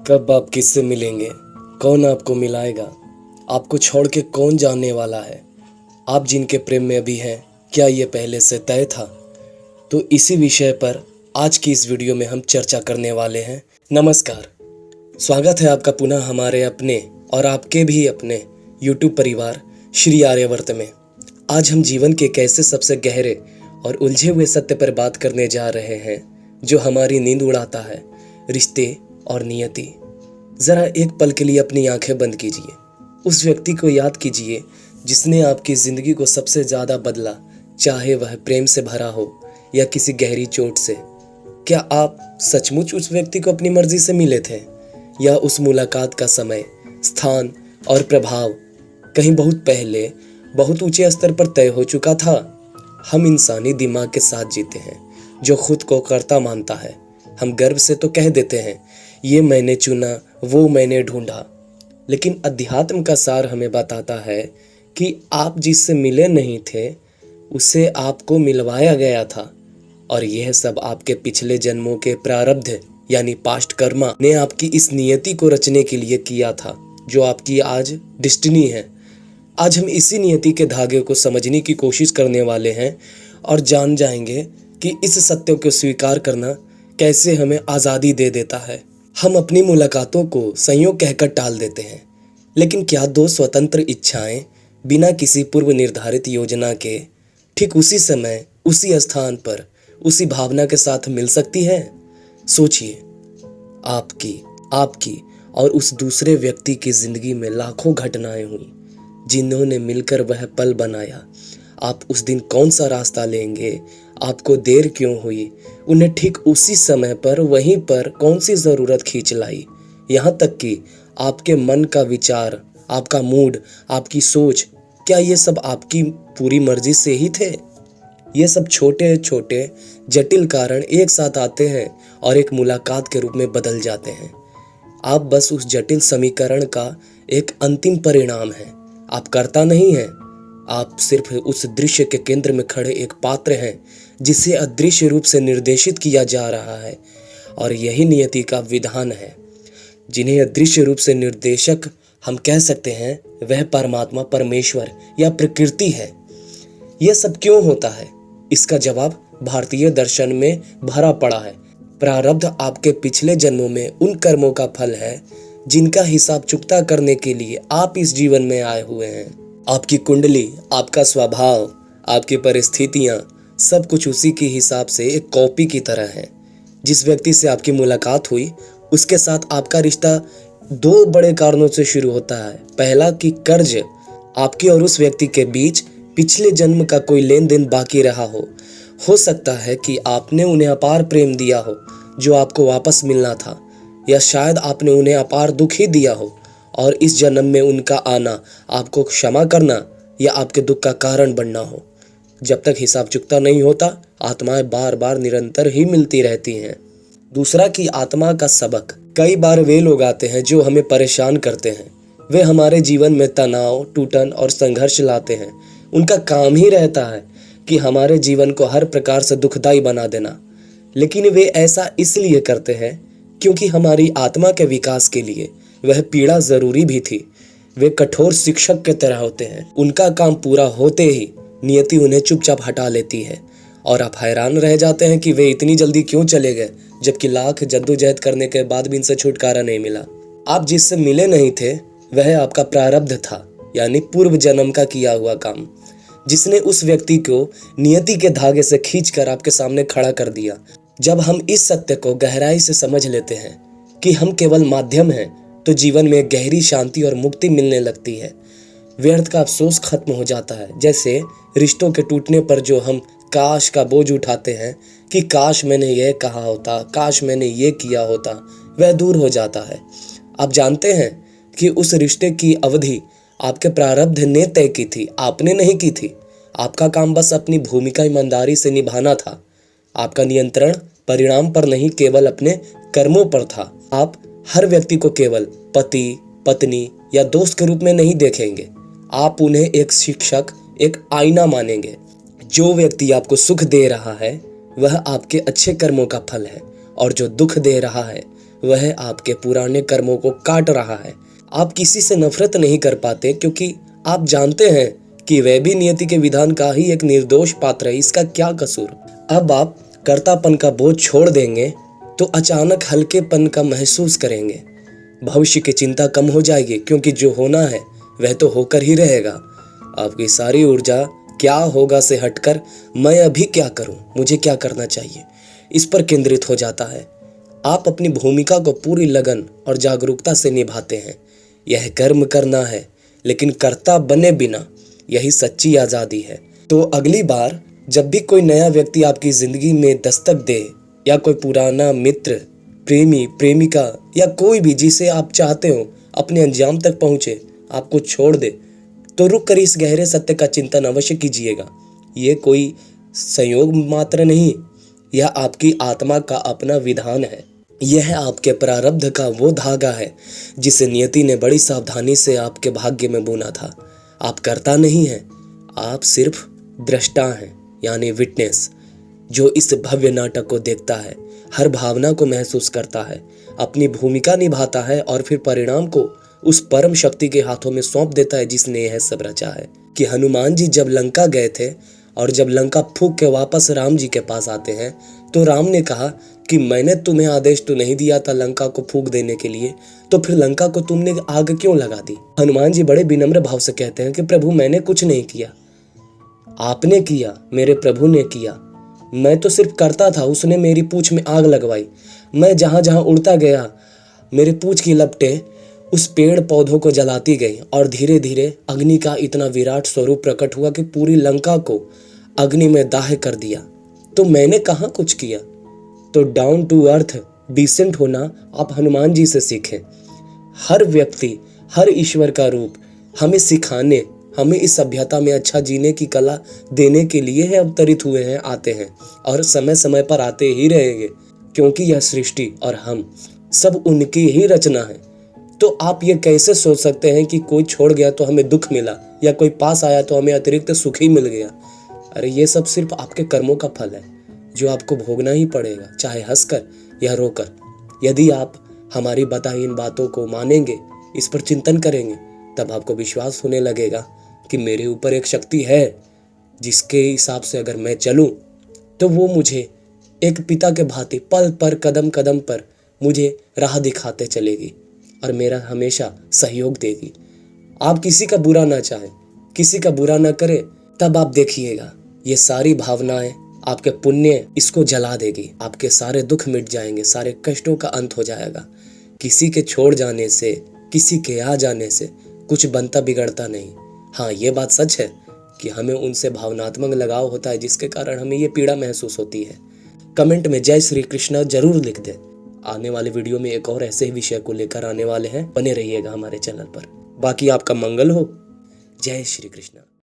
कब आप किससे मिलेंगे, कौन आपको मिलाएगा, आपको छोड़ के कौन जाने वाला है। आप जिनके प्रेम में अभी हैं, क्या ये पहले से तय था? तो इसी विषय पर आज की इस वीडियो में हम चर्चा करने वाले हैं। नमस्कार, स्वागत है आपका पुनः हमारे अपने और आपके भी अपने YouTube परिवार श्री आर्यवर्त में। आज हम जीवन के एक ऐसे सबसे गहरे और उलझे हुए सत्य पर बात करने जा रहे हैं जो हमारी नींद उड़ाता है, रिश्ते और नियति। ज़रा एक पल के लिए अपनी आंखें बंद कीजिए। उस व्यक्ति को याद कीजिए जिसने आपकी ज़िंदगी को सबसे ज़्यादा बदला, चाहे वह प्रेम से भरा हो या किसी गहरी चोट से। क्या आप सचमुच उस व्यक्ति को अपनी मर्जी से मिले थे, या उस मुलाकात का समय, स्थान और प्रभाव कहीं बहुत पहले, बहुत ऊंचे स्तर पर तय हो चुका था? हम इंसानी दिमाग के साथ जीते हैं जो खुद को कर्ता मानता है। हम गर्व से तो कह देते हैं, ये मैंने चुना, वो मैंने ढूंढा। लेकिन अध्यात्म का सार हमें बताता है कि आप जिससे मिले नहीं थे, उसे आपको मिलवाया गया था। और यह सब आपके पिछले जन्मों के प्रारब्ध यानी पास्ट कर्मा ने आपकी इस नियति को रचने के लिए किया था, जो आपकी आज डेस्टिनी है। आज हम इसी नियति के धागे को समझने की कोशिश करने वाले हैं और जान जाएंगे कि इस सत्य को स्वीकार करना कैसे हमें आज़ादी दे देता है। हम अपनी मुलाकातों को संयोग कहकर टाल देते हैं, लेकिन क्या दो स्वतंत्र इच्छाएं बिना किसी पूर्व निर्धारित योजना के ठीक उसी समय, उसी स्थान पर, उसी भावना के साथ मिल सकती है? सोचिए, आपकी और उस दूसरे व्यक्ति की जिंदगी में लाखों घटनाएं हुई जिन्होंने मिलकर वह पल बनाया। आप उस दिन कौन सा रास्ता लेंगे, आपको देर क्यों हुई, उन्हें ठीक उसी समय पर वहीं पर कौन सी ज़रूरत खींच लाई, यहाँ तक कि आपके मन का विचार, आपका मूड, आपकी सोच, क्या ये सब आपकी पूरी मर्जी से ही थे? ये सब छोटे छोटे जटिल कारण एक साथ आते हैं और एक मुलाकात के रूप में बदल जाते हैं। आप बस उस जटिल समीकरण का एक अंतिम परिणाम हैं। आप कर्ता नहीं हैं, आप सिर्फ उस दृश्य के केंद्र में खड़े एक पात्र हैं जिसे अदृश्य रूप से निर्देशित किया जा रहा है। और यही नियति का विधान है, जिन्हें अदृश्य रूप से निर्देशक हम कह सकते हैं, वह परमात्मा, परमेश्वर या प्रकृति है। यह सब क्यों होता है? इसका जवाब भारतीय दर्शन में भरा पड़ा है। प्रारब्ध आपके पिछले जन्मों में उन कर्मों का फल है जिनका हिसाब चुकता करने के लिए आप इस जीवन में आए हुए हैं। आपकी कुंडली, आपका स्वभाव, आपकी परिस्थितियां, सब कुछ उसी के हिसाब से एक कॉपी की तरह है। जिस व्यक्ति से आपकी मुलाकात हुई, उसके साथ आपका रिश्ता दो बड़े कारणों से शुरू होता है। पहला कि कर्ज आपके और उस व्यक्ति के बीच पिछले जन्म का कोई लेन देन बाकी रहा हो सकता है कि आपने उन्हें अपार प्रेम दिया हो जो आपको वापस मिलना था, या शायद आपने उन्हें अपार दुख ही दिया हो और इस जन्म में उनका आना आपको क्षमा करना या आपके दुख का कारण बनना हो। जब तक हिसाब चुकता नहीं होता, आत्माएं बार बार निरंतर ही मिलती रहती हैं। दूसरा कि आत्मा का सबक। कई बार वे लोग आते हैं जो हमें परेशान करते हैं। वे हमारे जीवन में तनाव, टूटन और संघर्ष लाते हैं। उनका काम ही रहता है कि हमारे जीवन को हर प्रकार से दुखदाई बना देना। लेकिन वे ऐसा इसलिए करते हैं क्योंकि हमारी आत्मा के विकास के लिए वह पीड़ा जरूरी भी थी। वे कठोर शिक्षक की तरह होते हैं। उनका काम पूरा होते ही नियति उन्हें चुपचाप हटा लेती है और आप हैरान रह जाते हैं कि वे इतनी जल्दी क्यों चले गए, जबकि लाख जद्दोजहद करने के बाद भी इनसे छुटकारा नहीं मिला। आप जिससे मिले नहीं थे, वह आपका प्रारब्ध था, यानी पूर्व जन्म का किया हुआ काम, जिसने उस व्यक्ति को नियति के धागे से खींचकर आपके सामने खड़ा कर दिया। जब हम इस सत्य को गहराई से समझ लेते हैं कि हम केवल माध्यम हैं, तो जीवन में गहरी शांति और मुक्ति मिलने लगती है। व्यर्थ का अफसोस खत्म हो जाता है। जैसे रिश्तों के टूटने पर जो हम काश का बोझ उठाते हैं कि काश मैंने यह कहा होता, काश मैंने ये किया होता, वह दूर हो जाता है। आप जानते हैं कि उस रिश्ते की अवधि आपके प्रारब्ध ने तय की थी, आपने नहीं की थी। आपका काम बस अपनी भूमिका ईमानदारी से निभाना था। आपका नियंत्रण परिणाम पर नहीं, केवल अपने कर्मों पर था। आप हर व्यक्ति को केवल पति, पत्नी या दोस्त के रूप में नहीं देखेंगे। आप उन्हें एक शिक्षक, एक आईना मानेंगे। जो व्यक्ति आपको सुख दे रहा है, वह आपके अच्छे कर्मों का फल है, और जो दुख दे रहा है, वह आपके पुराने कर्मों को काट रहा है। आप किसी से नफरत नहीं कर पाते क्योंकि आप जानते हैं कि वह भी नियति के विधान का ही एक निर्दोष पात्र है, इसका क्या कसूर। अब आप कर्तापन का बोझ छोड़ देंगे तो अचानक हल्केपन का महसूस करेंगे। भविष्य की चिंता कम हो जाएगी क्योंकि जो होना है वह तो होकर ही रहेगा। आपकी सारी ऊर्जा क्या होगा से हटकर मैं अभी क्या करूं, मुझे क्या करना चाहिए, इस पर केंद्रित हो जाता है। आप अपनी भूमिका को पूरी लगन और जागरूकता से निभाते हैं। यह कर्म करना है लेकिन कर्ता बने बिना, यही सच्ची आज़ादी है। तो अगली बार जब भी कोई नया व्यक्ति आपकी ज़िंदगी में दस्तक दे या कोई पुराना मित्र, प्रेमी, प्रेमिका या कोई भी जिसे आप चाहते हो अपने अंजाम तक पहुँचे आपको छोड़ दे, तो रुक कर इस गहरे सत्य का चिंतन अवश्य कीजिएगा। ये कोई संयोग मात्र नहीं, यह आपकी आत्मा का अपना विधान है। यह आपके प्रारब्ध का वो धागा है जिसे नियति ने बड़ी सावधानी से आपके भाग्य में बुना था। आप कर्ता नहीं हैं, आप सिर्फ दृष्टा हैं, यानी विटनेस, जो इस भव्य नाटक को देखता है, हर भावना को महसूस करता है, अपनी भूमिका निभाता है और फिर परिणाम को उस परम शक्ति के हाथों में सौंप देता है जिसने यह सब रचा है। कि हनुमान जी जब लंका गए थे और जब लंका फूंक के वापस राम जी के पास आते हैं तो राम ने कहा कि मैंने तुम्हें आदेश तो नहीं दिया था लंका को फूंक देने के लिए, तो फिर लंका को तुमने आग क्यों लगा दी। हनुमान जी बड़े विनम्र भाव से कहते हैं कि प्रभु मैंने कुछ नहीं किया, आपने किया, मेरे प्रभु ने किया, मैं तो सिर्फ करता था। उसने मेरी पूंछ में आग लगवाई, मैं जहां जहां उड़ता गया मेरे पूंछ की लपटें उस पेड़ पौधों को जलाती गई और धीरे धीरे अग्नि का इतना विराट स्वरूप प्रकट हुआ कि पूरी लंका को अग्नि में दाह कर दिया। तो मैंने कहाँ कुछ किया। तो डाउन टू अर्थ, डिसेंट होना आप हनुमान जी से सीखें। हर व्यक्ति, हर ईश्वर का रूप हमें सिखाने, हमें इस सभ्यता में अच्छा जीने की कला देने के लिए है अवतरित हुए हैं, आते हैं और समय समय पर आते ही रहेंगे, क्योंकि यह सृष्टि और हम सब उनकी ही रचना है। तो आप ये कैसे सोच सकते हैं कि कोई छोड़ गया तो हमें दुख मिला या कोई पास आया तो हमें अतिरिक्त सुख ही मिल गया। अरे ये सब सिर्फ आपके कर्मों का फल है जो आपको भोगना ही पड़ेगा, चाहे हंसकर या रोकर। यदि आप हमारी बताई इन बातों को मानेंगे, इस पर चिंतन करेंगे, तब आपको विश्वास होने लगेगा कि मेरे ऊपर एक शक्ति है जिसके हिसाब से अगर मैं चलूं तो वो मुझे एक पिता के भांति पल पर, कदम कदम पर मुझे राह दिखाते चलेगी और मेरा हमेशा सहयोग देगी। आप किसी का बुरा ना चाहें, किसी का बुरा ना करें, तब आप देखिएगा ये सारी भावनाएं, आपके पुण्य इसको जला देगी। आपके सारे दुख मिट जाएंगे, सारे कष्टों का अंत हो जाएगा। किसी के छोड़ जाने से, किसी के आ जाने से कुछ बनता बिगड़ता नहीं। हाँ, ये बात सच है कि हमें उनसे भावनात्मक लगाव होता है जिसके कारण हमें ये पीड़ा महसूस होती है। कमेंट में जय श्री कृष्ण जरूर लिख दें। आने वाले वीडियो में एक और ऐसे ही विषय को लेकर आने वाले हैं, बने रहिएगा हमारे चैनल पर। बाकी आपका मंगल हो। जय श्री कृष्ण।